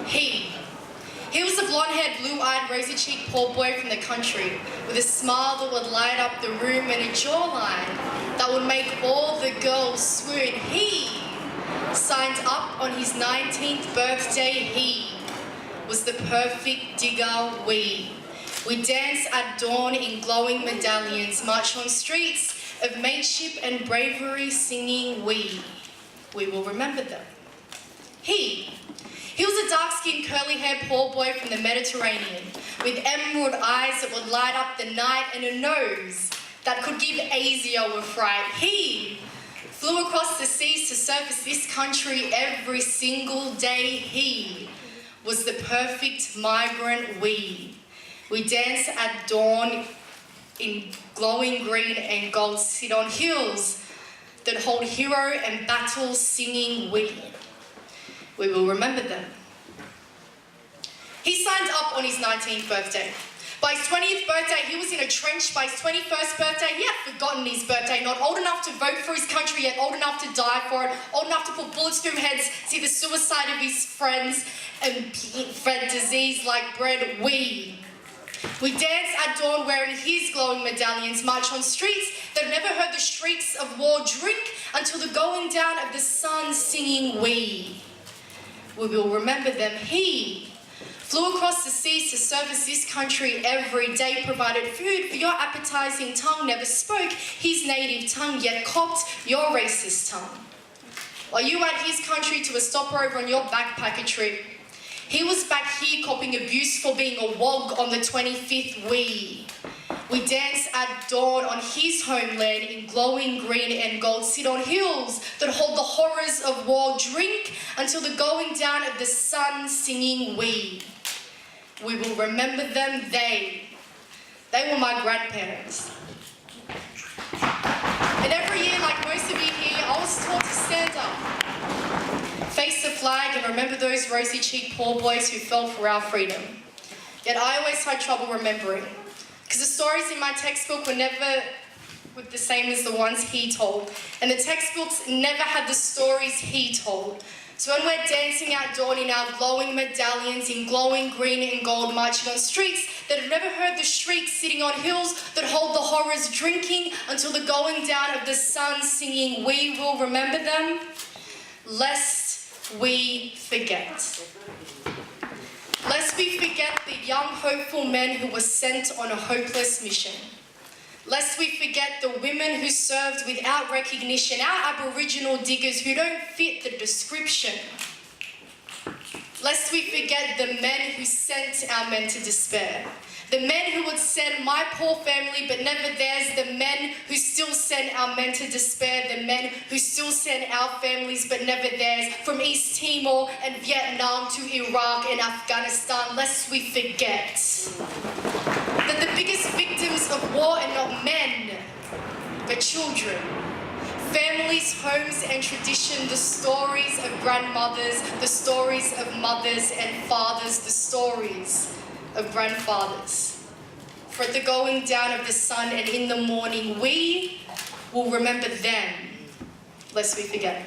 He was a blonde-haired, blue-eyed, rosy-cheeked poor boy from the country with a smile that would light up the room and a jawline that would make all the girls swoon. He signed up on his 19th birthday. He was the perfect digger. We dance at dawn in glowing medallions, march on streets of mateship and bravery, singing we will remember them. He was a dark-skinned, curly-haired poor boy from the Mediterranean with emerald eyes that would light up the night and a nose that could give Asio a fright. He flew across the seas to service this country every single day. He was the perfect migrant. We dance at dawn in glowing green and gold, sit on hills that hold hero and battle, singing we will remember them. He signed up on his 19th birthday. By his 20th birthday, he was in a trench. By his 21st birthday, he had forgotten his birthday. Not old enough to vote for his country, yet old enough to die for it. Old enough to put bullets through heads, see the suicide of his friends, and fed disease like bread. We dance at dawn wearing his glowing medallions, march on streets that never heard the shrieks of war, drink until the going down of the sun, singing we will remember them. He flew across the seas to service this country every day, provided food for your appetizing tongue, never spoke his native tongue, yet copped your racist tongue. While you went his country to a stopover on your backpacker trip, he was back here copping abuse for being a wog on the 25th. We dance at dawn on his homeland in glowing green and gold, sit on hills that hold the horrors of war, drink until the going down of the sun, singing we will remember them. They were my grandparents. And every year, like most of you here, I was taught to stand up, face the flag, and remember those rosy-cheeked poor boys who fell for our freedom. Yet I always had trouble remembering, because the stories in my textbook were never the same as the ones he told, and the textbooks never had the stories he told. So when we're dancing at dawn in our glowing medallions, in glowing green and gold, marching on streets that have never heard the shrieks, sitting on hills that hold the horrors, drinking until the going down of the sun, singing we will remember them, lest we forget. Lest we forget the young, hopeful men who were sent on a hopeless mission. Lest we forget the women who served without recognition, our Aboriginal diggers who don't fit the description. Lest we forget the men who sent our men to despair. The men who would send my poor family but never theirs. The men who still send our men to despair. The men who still send our families but never theirs. From East Timor and Vietnam to Iraq and Afghanistan. Lest we forget that the biggest victims of war are not men, but children. Families, homes and tradition, the stories of grandmothers, the stories of mothers and fathers, the stories of grandfathers. For at the going down of the sun and in the morning, we will remember them, lest we forget.